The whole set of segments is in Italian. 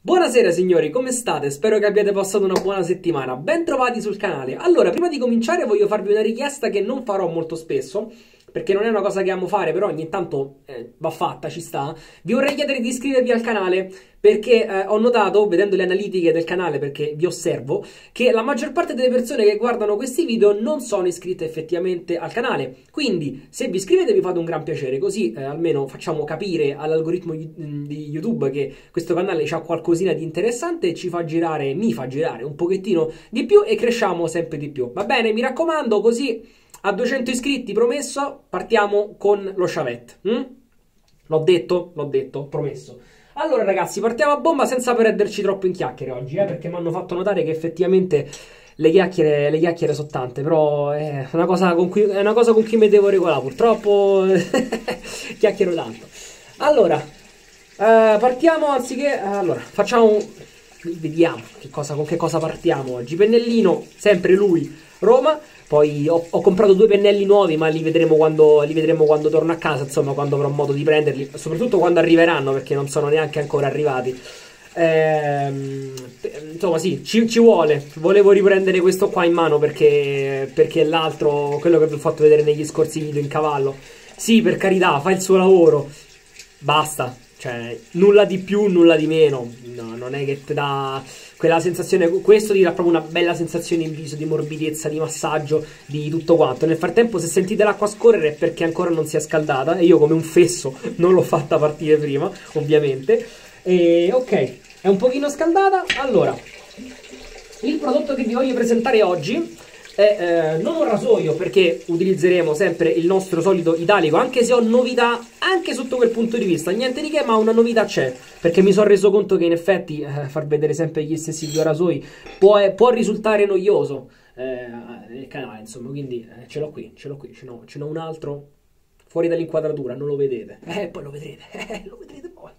Buonasera signori, come state? Spero che abbiate passato una buona settimana. Bentrovati sul canale. Allora, prima di cominciare voglio farvi una richiesta che non farò molto spesso, perché non è una cosa che amo fare, però ogni tanto va fatta, ci sta. Vi vorrei chiedere di iscrivervi al canale, perché ho notato, vedendo le analitiche del canale, perché vi osservo, che la maggior parte delle persone che guardano questi video non sono iscritte effettivamente al canale. Quindi, se vi iscrivete vi fate un gran piacere, così almeno facciamo capire all'algoritmo di YouTube che questo canale ha qualcosina di interessante e mi fa girare un pochettino di più e cresciamo sempre di più. Va bene? Mi raccomando, così a 200 iscritti, promesso, partiamo con lo sciavette. L'ho detto, promesso. Allora ragazzi, partiamo a bomba senza perderci troppo in chiacchiere oggi, perché mi hanno fatto notare che effettivamente le chiacchiere sono tante, però è una cosa con cui mi devo regolare, purtroppo chiacchiero tanto. Allora, partiamo anziché... Allora, vediamo con che cosa partiamo oggi. Pennellino, sempre lui, Roma. Poi ho comprato due pennelli nuovi, ma li vedremo quando torno a casa, insomma, quando avrò modo di prenderli, soprattutto quando arriveranno, perché non sono neanche ancora arrivati. Insomma, sì, ci vuole. Volevo riprendere questo qua in mano perché l'altro, quello che vi ho fatto vedere negli scorsi video in cavallo, sì, per carità, fa il suo lavoro, basta. Cioè, nulla di più, nulla di meno. No, non è che ti dà quella sensazione. Questo ti dà proprio una bella sensazione in viso di morbidezza, di massaggio, di tutto quanto. Nel frattempo, se sentite l'acqua scorrere è perché ancora non si è scaldata. E io, come un fesso, non l'ho fatta partire prima, ovviamente. E ok, è un pochino scaldata. Allora, il prodotto che vi voglio presentare oggi è non un rasoio, perché utilizzeremo sempre il nostro solito italico, anche se ho novità anche sotto quel punto di vista. Niente di che, ma una novità c'è, perché mi sono reso conto che in effetti far vedere sempre gli stessi due rasoi può risultare noioso nel canale, insomma. Quindi ce l'ho qui, ce n'ho un altro fuori dall'inquadratura, non lo vedete, poi lo vedrete, lo vedrete poi.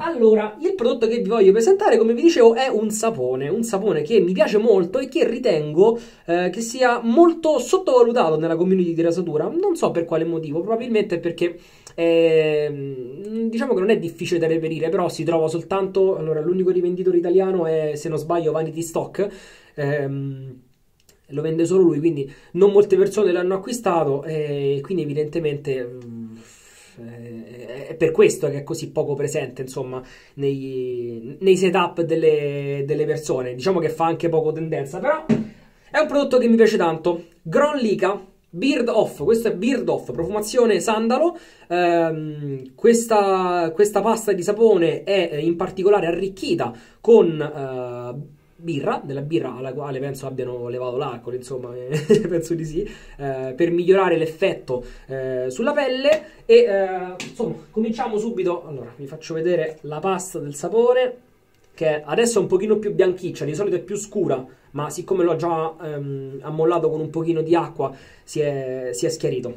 Allora, il prodotto che vi voglio presentare, come vi dicevo, è un sapone che mi piace molto e che ritengo che sia molto sottovalutato nella community di rasatura. Non so per quale motivo, probabilmente perché diciamo che non è difficile da reperire, però si trova soltanto, allora l'unico rivenditore italiano è, se non sbaglio, Vanity Stock. Lo vende solo lui, quindi non molte persone l'hanno acquistato e quindi evidentemente... è per questo che è così poco presente, insomma, nei setup delle persone. Diciamo che fa anche poco tendenza, però è un prodotto che mi piace tanto. Gronlica Beard Off, questo è Beard Off, profumazione sandalo. Questa pasta di sapone è in particolare arricchita con della birra alla quale penso abbiano levato l'alcol, insomma, penso di sì, per migliorare l'effetto sulla pelle. E insomma, cominciamo subito. Allora, vi faccio vedere la pasta del sapone, che adesso è un pochino più bianchiccia, di solito è più scura, ma siccome l'ho già ammollato con un pochino di acqua si è schiarito.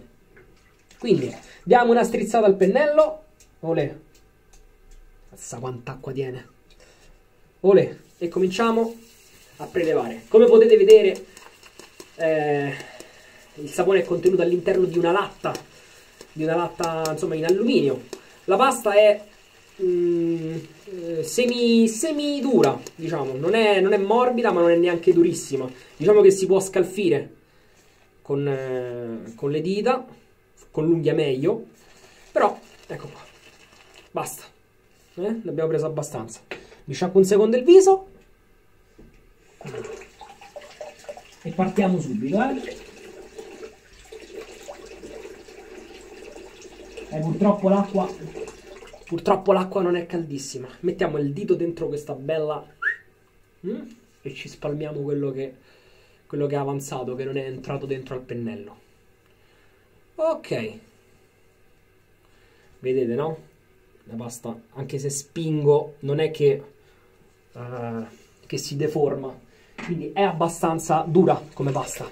Quindi diamo una strizzata al pennello. Olè, sa quanta acqua tiene, olè. E cominciamo a prelevare. Come potete vedere, il sapone è contenuto all'interno di una latta insomma in alluminio. La pasta è semi dura, diciamo, non è morbida, ma non è neanche durissima. Diciamo che si può scalfire con le dita, con l'unghia meglio, però ecco qua, basta, ne abbiamo preso abbastanza. Mi sciacquo un secondo il viso e partiamo subito, purtroppo l'acqua non è caldissima. Mettiamo il dito dentro questa bella e ci spalmiamo quello che è avanzato, che non è entrato dentro al pennello. Ok, vedete, no? La pasta, anche se spingo, non è che si deforma, quindi è abbastanza dura come pasta.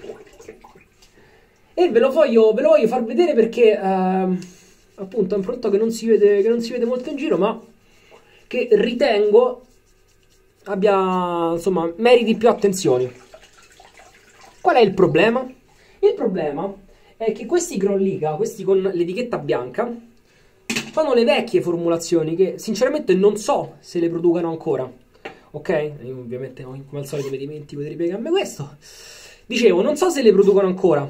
E ve lo voglio far vedere perché appunto è un prodotto che non si vede molto in giro, ma che ritengo abbia, insomma, meriti più attenzioni. Qual è il problema? Il problema è che questi Gronlica, questi con l'etichetta bianca, Fanno le vecchie formulazioni che sinceramente non so se le producano ancora. Ok? Io ovviamente come al solito mi dimentico di ripiegarmi questo. Dicevo, non so se le producono ancora.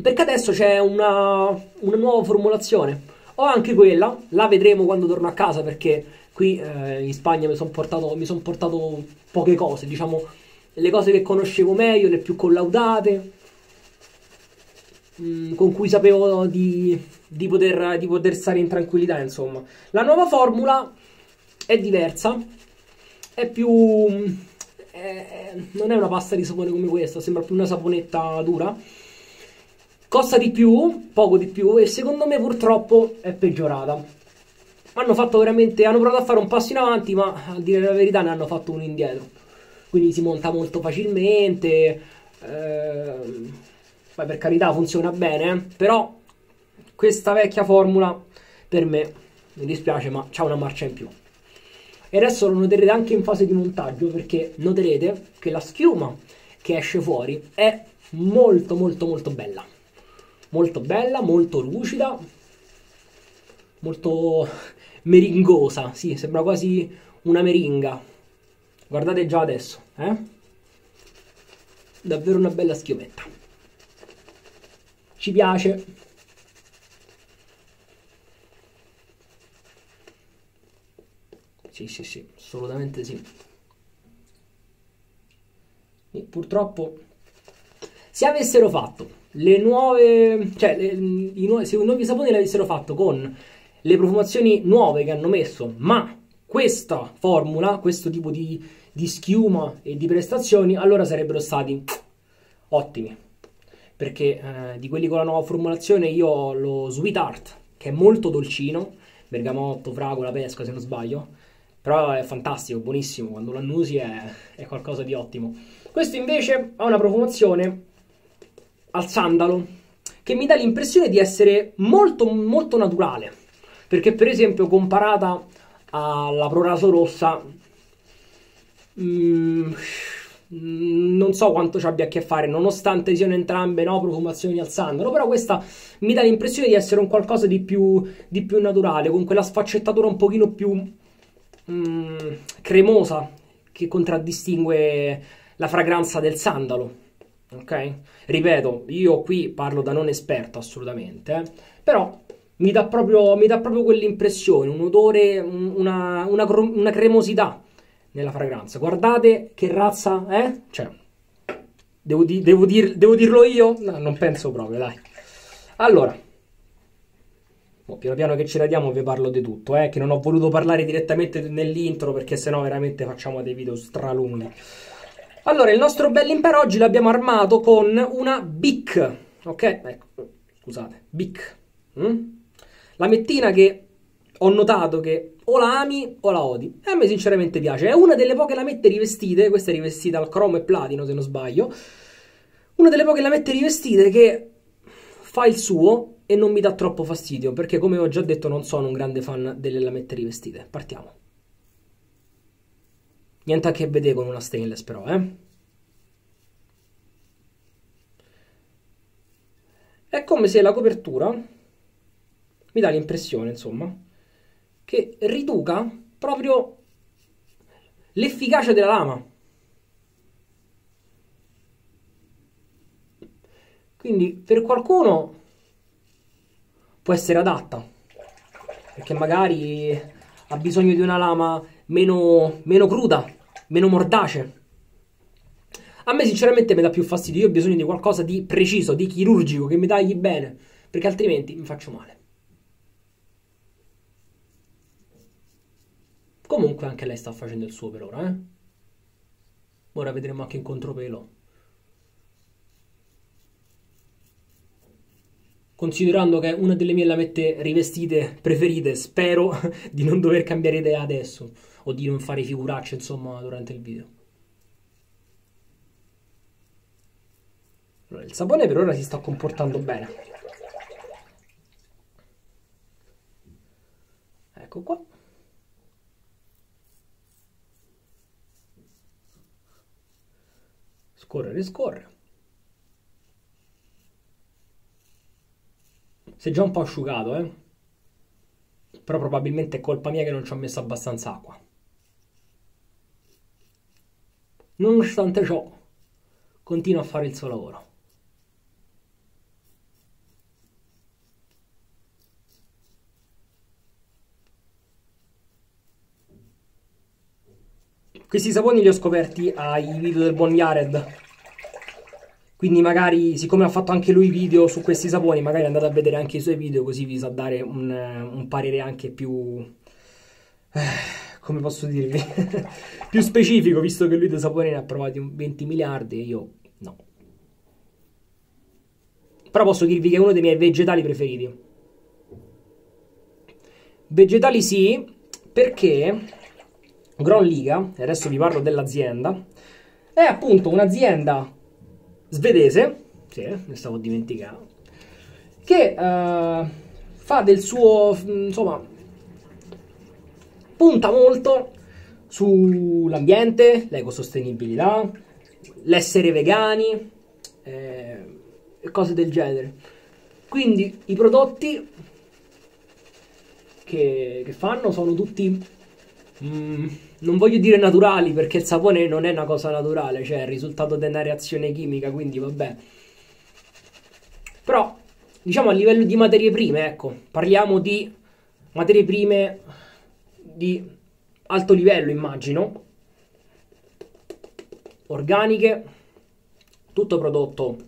Perché adesso c'è una nuova formulazione. Ho anche quella, la vedremo quando torno a casa perché qui in Spagna mi sono portato poche cose, diciamo le cose che conoscevo meglio, le più collaudate, con cui sapevo di poter stare in tranquillità, insomma. La nuova formula è diversa, è più... non è una pasta di sapone come questa, sembra più una saponetta dura. Costa di più, poco di più, e secondo me purtroppo è peggiorata. Hanno provato a fare un passo in avanti, ma a dire la verità ne hanno fatto uno indietro. Quindi si monta molto facilmente. Poi per carità funziona bene, però questa vecchia formula per me, mi dispiace, ma c'ha una marcia in più. E adesso lo noterete anche in fase di montaggio, perché noterete che la schiuma che esce fuori è molto molto molto bella. Molto bella, molto lucida, molto meringosa. Sì, sembra quasi una meringa. Guardate già adesso, eh? Davvero una bella schiumetta. Ci piace. Sì, sì, sì, assolutamente sì. E purtroppo, se avessero fatto le nuove, cioè se i nuovi saponi l'avessero fatto con le profumazioni nuove che hanno messo, ma questa formula, questo tipo di schiuma e di prestazioni, allora sarebbero stati ottimi. Perché di quelli con la nuova formulazione io ho lo Sweet Heart, che è molto dolcino, bergamotto, fragola, pesca se non sbaglio, però è fantastico, buonissimo, quando lo annusi è qualcosa di ottimo. Questo invece ha una profumazione al sandalo, che mi dà l'impressione di essere molto molto naturale, perché per esempio comparata alla Proraso rossa non so quanto ci abbia a che fare, nonostante siano entrambe profumazioni al sandalo, però questa mi dà l'impressione di essere un qualcosa di più naturale, con quella sfaccettatura un pochino più cremosa che contraddistingue la fragranza del sandalo. Ok? Ripeto, io qui parlo da non esperto assolutamente, però mi dà proprio quell'impressione, un odore, una cremosità nella fragranza. Guardate che razza è, cioè, devo dirlo io? No, non penso proprio, dai. Allora, piano piano che ci radiamo vi parlo di tutto, che non ho voluto parlare direttamente nell'intro perché sennò veramente facciamo dei video stralunghi. Allora, il nostro bell'impero oggi l'abbiamo armato con una Bic, ok? Ecco, scusate, Bic. La mettina che ho notato che o la ami o la odi. E a me sinceramente piace. È una delle poche lamette rivestite, questa è rivestita al cromo e platino se non sbaglio, una delle poche lamette rivestite che fa il suo e non mi dà troppo fastidio, perché come ho già detto non sono un grande fan delle lamette rivestite. Partiamo. Niente a che vedere con una stainless però, È come se la copertura mi dà l'impressione, insomma, che riduca proprio l'efficacia della lama. Quindi per qualcuno può essere adatta, perché magari ha bisogno di una lama meno cruda, meno mordace. A me sinceramente mi dà più fastidio, io ho bisogno di qualcosa di preciso, di chirurgico, che mi tagli bene, perché altrimenti mi faccio male. Comunque anche lei sta facendo il suo per ora, Ora vedremo anche in contropelo. Considerando che è una delle mie lamette rivestite preferite, spero di non dover cambiare idea adesso, o di non fare figuracce, insomma, durante il video. Allora, il sapone per ora si sta comportando bene. Ecco qua. Scorre, riscorre. Si è già un po' asciugato, Però probabilmente è colpa mia che non ci ho messo abbastanza acqua. Nonostante ciò, continua a fare il suo lavoro. Questi saponi li ho scoperti ai video del buon Jared. Quindi magari, siccome ha fatto anche lui video su questi saponi, magari andate a vedere anche i suoi video, così vi sa dare un parere anche più... come posso dirvi? più specifico, visto che lui dei saponi ne ha provati 20 miliardi e io no. Però posso dirvi che è uno dei miei vegetali preferiti. Vegetali sì, perché Gronliga, e adesso vi parlo dell'azienda, è appunto un'azienda svedese, sì, ne stavo dimenticando, che fa del suo, insomma, punta molto sull'ambiente, l'ecosostenibilità, l'essere vegani e cose del genere. Quindi i prodotti che fanno sono tutti, non voglio dire naturali, perché il sapone non è una cosa naturale, cioè è il risultato di una reazione chimica, quindi vabbè. Però, diciamo a livello di materie prime, ecco, parliamo di materie prime di alto livello, immagino, organiche, tutto prodotto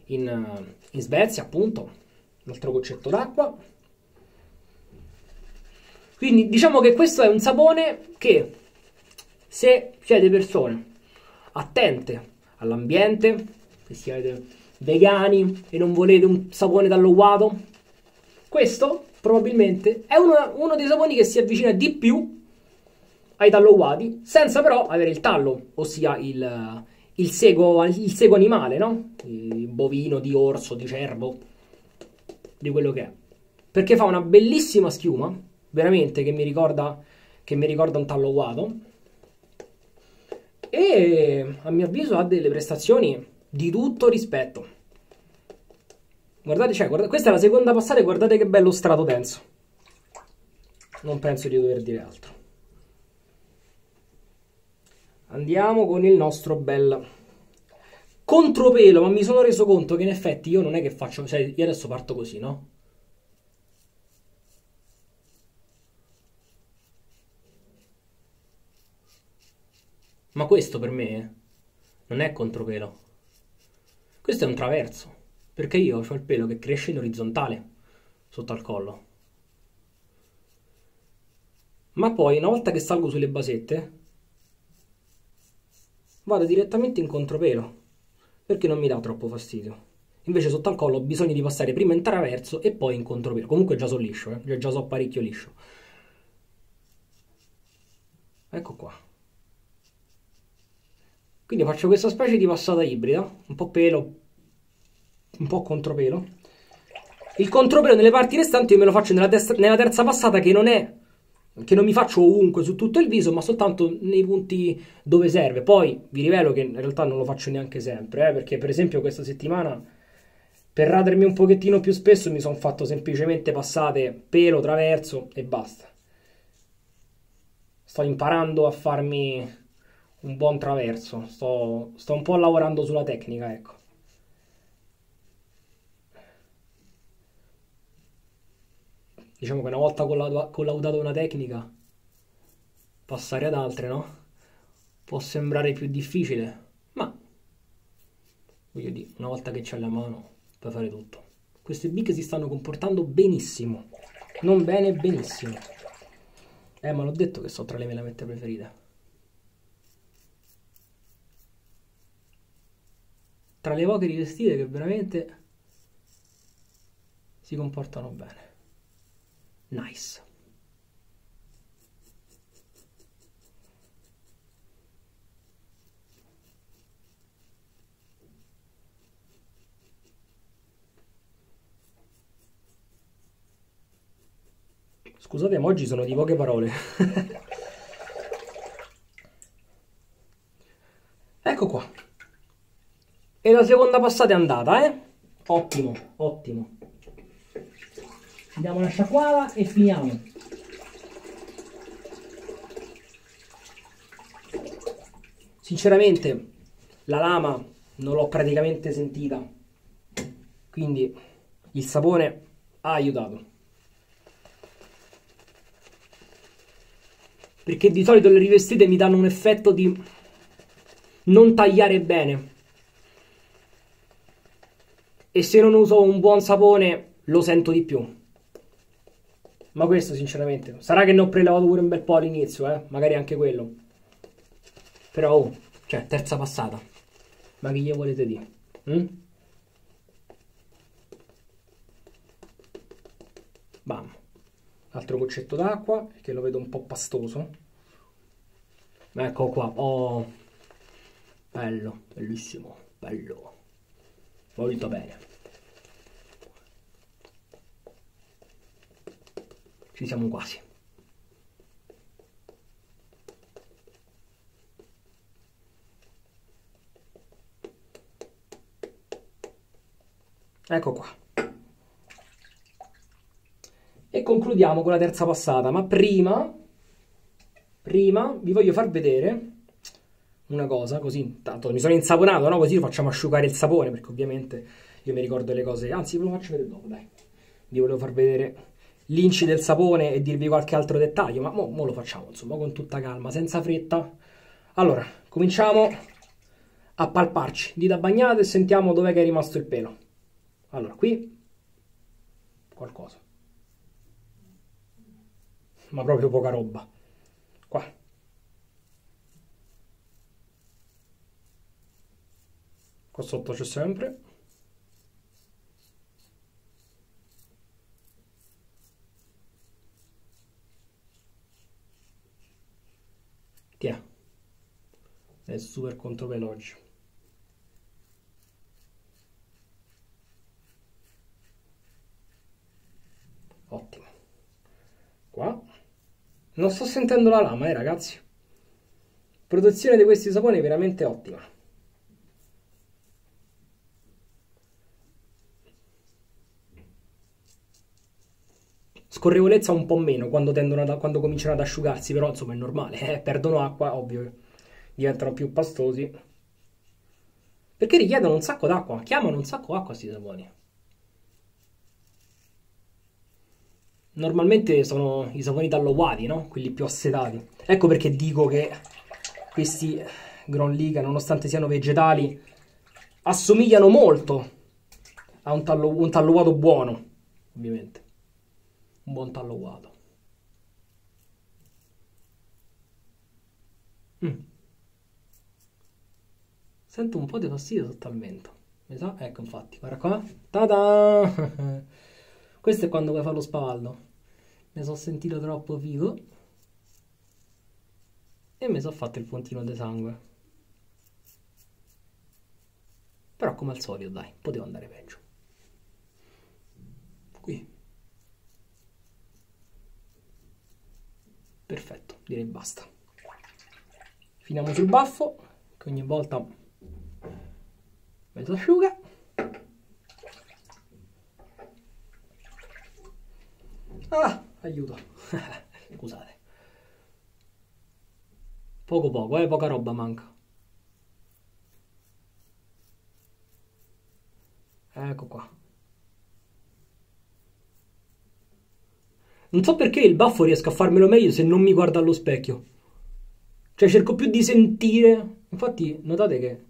in Svezia, appunto, un altro goccetto d'acqua. Quindi diciamo che questo è un sapone che, se siete persone attente all'ambiente, se siete vegani e non volete un sapone tallowato, questo probabilmente è uno dei saponi che si avvicina di più ai tallowati, senza però avere il tallo, ossia il sego animale, no? Il bovino, di orso, di cervo, di quello che è. Perché fa una bellissima schiuma, veramente, che mi ricorda un tallowato, e a mio avviso ha delle prestazioni di tutto rispetto. Guardate, questa è la seconda passata e guardate che bello strato denso. Non penso di dover dire altro. Andiamo con il nostro bel contropelo, ma mi sono reso conto che in effetti io non è che faccio, cioè io adesso parto così, no? Ma questo per me non è contropelo. Questo è un traverso, perché io ho il pelo che cresce in orizzontale sotto al collo. Ma poi, una volta che salgo sulle basette, vado direttamente in contropelo, perché non mi dà troppo fastidio. Invece sotto al collo ho bisogno di passare prima in traverso e poi in contropelo. Comunque già sono liscio, già so parecchio liscio. Ecco qua. Quindi faccio questa specie di passata ibrida, un po' pelo, un po' contropelo. Il contropelo nelle parti restanti io me lo faccio nella terza passata, che non mi faccio ovunque su tutto il viso, ma soltanto nei punti dove serve. Poi vi rivelo che in realtà non lo faccio neanche sempre, perché per esempio questa settimana, per radermi un pochettino più spesso, mi sono fatto semplicemente passate pelo, traverso e basta. Sto imparando a farmi un buon traverso, sto un po' lavorando sulla tecnica, ecco. Diciamo che una volta collaudata una tecnica, passare ad altre, no? Può sembrare più difficile, ma voglio dire, una volta che c'hai la mano puoi fare tutto. Queste big si stanno comportando benissimo, non bene, benissimo. Ma l'ho detto che sono tra le mie lamette preferite. Tra le poche rivestite che veramente si comportano bene. Nice. Scusate, ma oggi sono di poche parole. Ecco qua. E la seconda passata è andata, eh? Ottimo, ottimo. Diamo una sciacquata e finiamo. Sinceramente, la lama non l'ho praticamente sentita, quindi il sapone ha aiutato. Perché di solito le rivestite mi danno un effetto di non tagliare bene. E se non uso un buon sapone lo sento di più. Ma questo sinceramente, sarà che ne ho prelevato pure un bel po' all'inizio, magari anche quello. Però, oh, cioè, terza passata. Ma che gli volete dire? Bam. Altro goccetto d'acqua, che lo vedo un po' pastoso. Ecco qua. Oh, bello, bellissimo, bello. Molto bene. Ci siamo quasi. Ecco qua. E concludiamo con la terza passata. Ma prima vi voglio far vedere una cosa, così tanto mi sono insaponato, no? Così lo facciamo asciugare il sapone, perché ovviamente io mi ricordo le cose. Anzi, ve lo faccio vedere dopo, dai. Vi volevo far vedere l'inci del sapone e dirvi qualche altro dettaglio, ma mo lo facciamo, insomma, con tutta calma, senza fretta. Allora, cominciamo a palparci, dita bagnate, e sentiamo dov'è che è rimasto il pelo. Allora, qui qualcosa, ma proprio poca roba. Qua. Qua sotto c'è sempre. Tiè. È super controveloce. Ottimo. Qua. Non sto sentendo la lama, ragazzi. Produzione di questi saponi è veramente ottima. Scorrevolezza un po' meno quando cominciano ad asciugarsi, però insomma è normale, perdono acqua, ovvio, diventano più pastosi. Perché richiedono un sacco d'acqua, chiamano un sacco d'acqua questi saponi. Normalmente sono i saponi tallowati, no? Quelli più assetati. Ecco perché dico che questi Gronliga, nonostante siano vegetali, assomigliano molto a un tallowato buono, ovviamente. Un buon tallowato. Sento un po' di fastidio sotto al mento. Mi sa? Ecco, infatti, guarda qua. Ta-da! Questo è quando vuoi fare lo spavaldo. Mi sono sentito troppo figo e mi sono fatto il puntino di sangue. Però come al solito, dai, poteva andare peggio. Qui. Perfetto, direi basta. Finiamo sul baffo, che ogni volta mezzo asciuga. Ah, aiuto. Scusate. Poco, poca roba manca. Ecco qua. Non so perché il baffo riesco a farmelo meglio se non mi guardo allo specchio. Cioè cerco più di sentire. Infatti notate che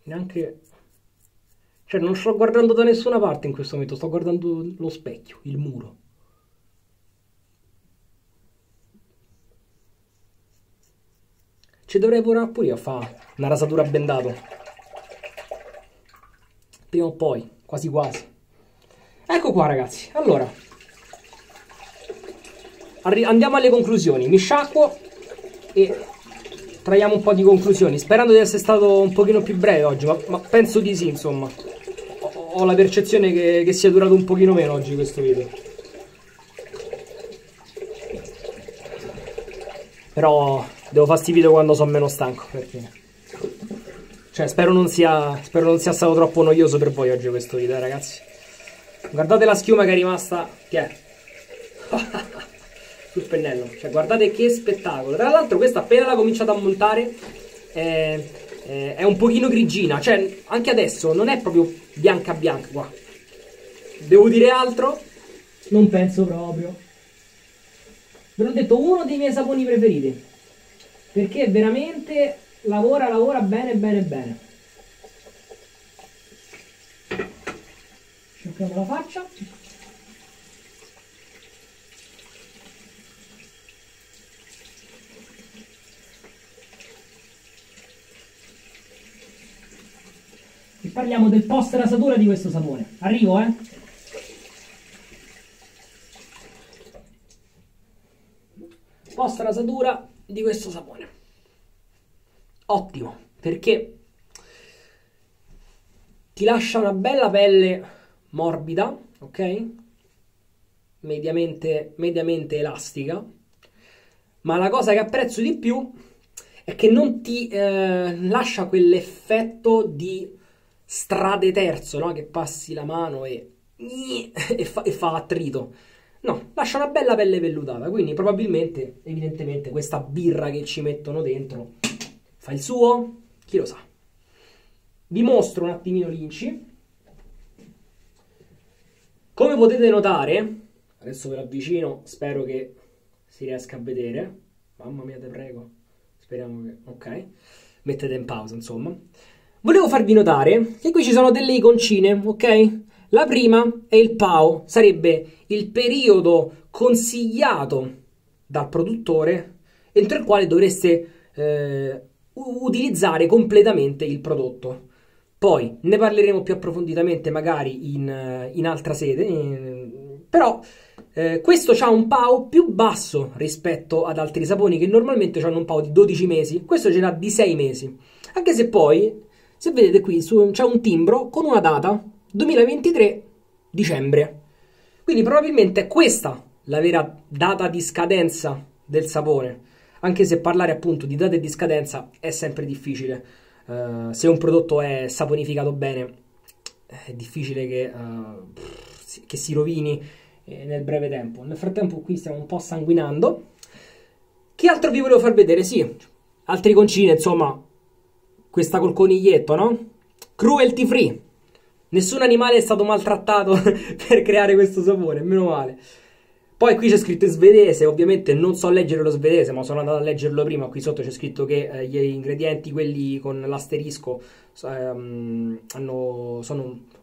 neanche... Cioè non sto guardando da nessuna parte in questo momento, sto guardando lo specchio, il muro. Ci dovrei pure io a fare una rasatura a bendato. Prima o poi, quasi quasi. Ecco qua ragazzi, allora. Andiamo alle conclusioni, mi sciacquo e traiamo un po' di conclusioni, sperando di essere stato un pochino più breve oggi, ma penso di sì, insomma. Ho la percezione che sia durato un pochino meno oggi questo video. Però devo fare sti video quando sono meno stanco, perché... Cioè, spero non sia stato troppo noioso per voi oggi questo video, ragazzi. Guardate la schiuma che è rimasta... Che è? sul pennello. Cioè, guardate che spettacolo. Tra l'altro questa appena l'ha cominciato a montare è un pochino grigina. Cioè, anche adesso non è proprio bianca bianca qua. Devo dire altro? Non penso proprio. Ve l'ho detto, uno dei miei saponi preferiti. Perché veramente lavora bene bene bene. Sciacquiamo la faccia. E parliamo del post rasatura di questo sapone. Arrivo, Post rasatura di questo sapone. Ottimo, perché ti lascia una bella pelle morbida, ok? Mediamente elastica. Ma la cosa che apprezzo di più è che non ti lascia quell'effetto di strade terzo, no? Che passi la mano e fa attrito. No, lascia una bella pelle vellutata, quindi probabilmente, evidentemente, questa birra che ci mettono dentro fa il suo, chi lo sa. Vi mostro un attimino l'inci. Come potete notare, adesso ve lo avvicino, spero che si riesca a vedere. Mamma mia, te prego. Speriamo che... ok. Mettete in pausa, insomma. Volevo farvi notare che qui ci sono delle iconcine, ok? La prima è il PAO, sarebbe il periodo consigliato dal produttore entro il quale dovreste utilizzare completamente il prodotto. Poi ne parleremo più approfonditamente magari in altra sede, però questo ha un PAO più basso rispetto ad altri saponi che normalmente hanno un PAO di 12 mesi, questo ce l'ha di 6 mesi, anche se poi, se vedete qui, c'è un timbro con una data, 2023 dicembre, quindi probabilmente è questa la vera data di scadenza del sapone, anche se parlare appunto di date di scadenza è sempre difficile. Se un prodotto è saponificato bene è difficile che si rovini nel breve tempo. Nel frattempo qui stiamo un po' sanguinando. Che altro vi volevo far vedere? Sì, altre concine, insomma, questa col coniglietto, no? Cruelty free. Nessun animale è stato maltrattato per creare questo sapone, meno male. Poi qui c'è scritto in svedese, ovviamente non so leggere lo svedese, ma sono andato a leggerlo prima. Qui sotto c'è scritto che gli ingredienti, quelli con l'asterisco, sono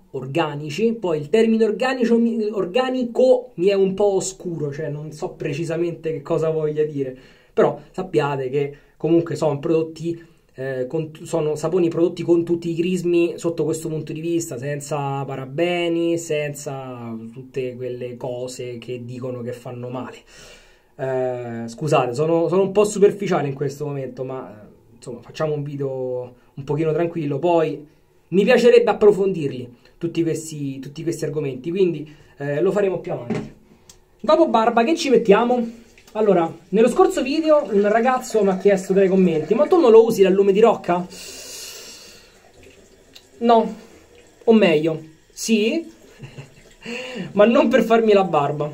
organici. Poi il termine organico mi è un po' oscuro, cioè non so precisamente che cosa voglia dire. Però sappiate che comunque sono prodotti... sono saponi prodotti con tutti i crismi sotto questo punto di vista, senza parabeni, senza tutte quelle cose che dicono che fanno male. Scusate, sono un po' superficiale in questo momento, ma insomma facciamo un video un pochino tranquillo, poi mi piacerebbe approfondirli tutti questi argomenti, quindi lo faremo più avanti. Dopo barba che ci mettiamo? Allora, nello scorso video un ragazzo mi ha chiesto dai commenti: ma tu non lo usi l'allume di rocca? No, o meglio, sì, ma non per farmi la barba.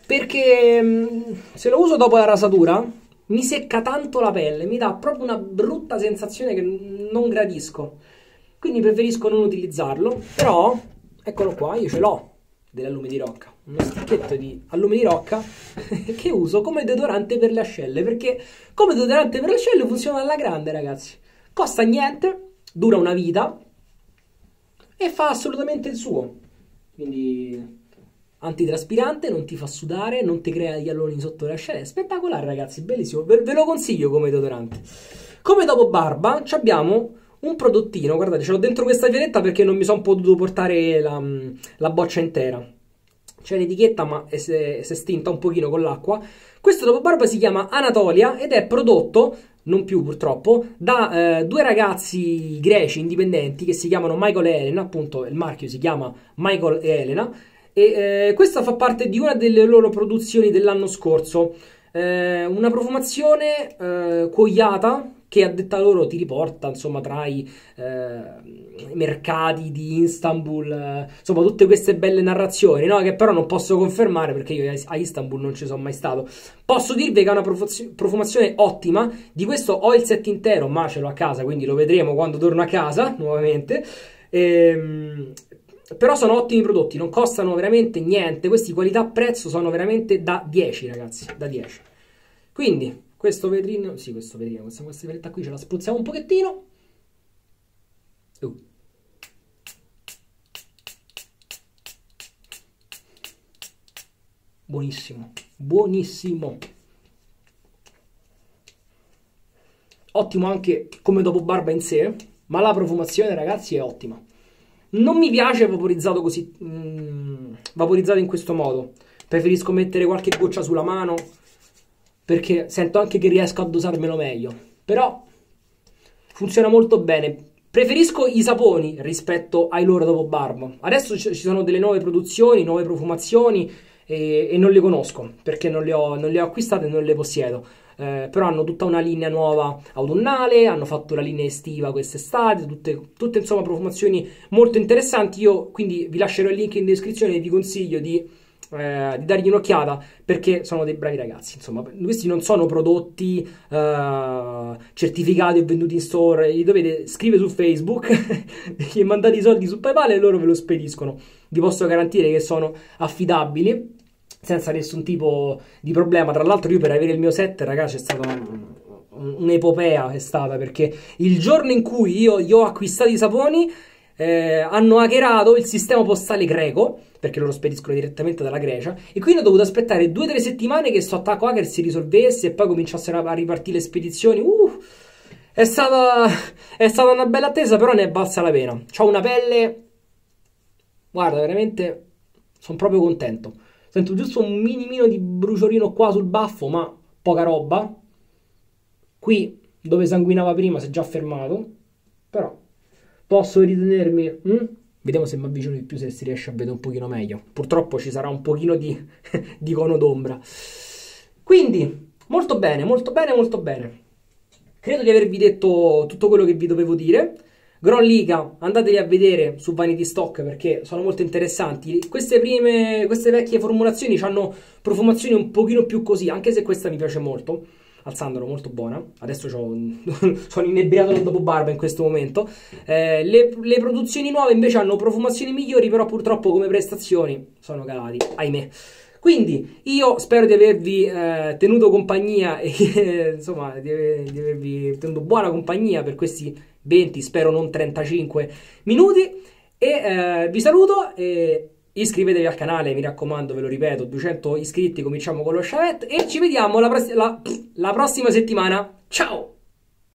Perché se lo uso dopo la rasatura mi secca tanto la pelle, mi dà proprio una brutta sensazione che non gradisco. Quindi preferisco non utilizzarlo, però eccolo qua, io ce l'ho dell'allume di rocca, uno sticchetto di allume di rocca che uso come deodorante per le ascelle, perché come deodorante per le ascelle funziona alla grande, ragazzi. Costa niente, dura una vita e fa assolutamente il suo. Quindi antitraspirante, non ti fa sudare, non ti crea gli alloni sotto le ascelle. Spettacolare, ragazzi, bellissimo, ve lo consiglio come deodorante. Come dopo barba abbiamo un prodottino, guardate, ce l'ho dentro questa fialetta perché non mi sono potuto portare la boccia intera. C'è l'etichetta ma si è stinta un pochino con l'acqua. Questo dopo barba si chiama Anatolia ed è prodotto, non più purtroppo, da due ragazzi greci indipendenti che si chiamano Michael e Elena, appunto il marchio si chiama Michael e Elena, e questa fa parte di una delle loro produzioni dell'anno scorso. Una profumazione cuoiata, che a detta loro ti riporta insomma tra i mercati di Istanbul, insomma tutte queste belle narrazioni, no? Che però non posso confermare perché io a Istanbul non ci sono mai stato. Posso dirvi che è una profumazione ottima. Di questo ho il set intero, ma ce l'ho a casa, quindi lo vedremo quando torno a casa nuovamente. Però sono ottimi prodotti, non costano veramente niente. Questi qualità-prezzo sono veramente da 10, ragazzi, da 10. Quindi questo vetrino, sì, questo vetrino, questa veletta qui ce la spruzziamo un pochettino. Buonissimo, buonissimo. Ottimo anche come dopo barba in sé, ma la profumazione, ragazzi, è ottima. Non mi piace vaporizzato così, vaporizzato in questo modo. Preferisco mettere qualche goccia sulla mano, perché sento anche che riesco a dosarmelo meglio. Però funziona molto bene. Preferisco i saponi rispetto ai loro dopo barba. Adesso ci sono delle nuove produzioni, nuove profumazioni e non le conosco perché non le ho acquistate e non le possiedo. Però hanno tutta una linea nuova autunnale, hanno fatto la linea estiva quest'estate, tutte insomma profumazioni molto interessanti. Io quindi vi lascerò il link in descrizione e vi consiglio di dargli un'occhiata perché sono dei bravi ragazzi. Insomma, questi non sono prodotti certificati o venduti in store, li dovete scrivere su Facebook, gli mandate i soldi su PayPal e loro ve lo spediscono. Vi posso garantire che sono affidabili senza nessun tipo di problema. Tra l'altro io per avere il mio set, ragazzi, è stata un'epopea, è stata, perché il giorno in cui io ho acquistato i saponi hanno hackerato il sistema postale greco, perché loro spediscono direttamente dalla Grecia, e quindi ho dovuto aspettare 2 o 3 settimane che sto attacco hacker si risolvesse e poi cominciassero a ripartire le spedizioni. È stata una bella attesa, però ne è valsa la pena. C'ho una pelle, guarda, veramente sono proprio contento. Sento giusto un minimino di bruciolino qua sul baffo, ma poca roba. Qui, dove sanguinava prima, si è già fermato. Però posso ritenermi... Vediamo se mi avvicino di più, se si riesce a vedere un pochino meglio. Purtroppo ci sarà un pochino di cono d'ombra. Quindi, molto bene, molto bene, molto bene. Credo di avervi detto tutto quello che vi dovevo dire. Gron Liga, andateli a vedere su Vanity Stock perché sono molto interessanti. Queste vecchie formulazioni hanno profumazioni un pochino più così, anche se questa mi piace molto. Alzandolo, molto buona. Adesso sono inebriato da dopo barba in questo momento. Le produzioni nuove invece hanno profumazioni migliori, però purtroppo come prestazioni sono calati, ahimè. Quindi io spero di avervi tenuto compagnia e insomma di avervi tenuto buona compagnia per questi 20, spero non 35 minuti e vi saluto e iscrivetevi al canale, mi raccomando, ve lo ripeto, 200 iscritti, cominciamo con lo sciavet e ci vediamo la prossima settimana. Ciao!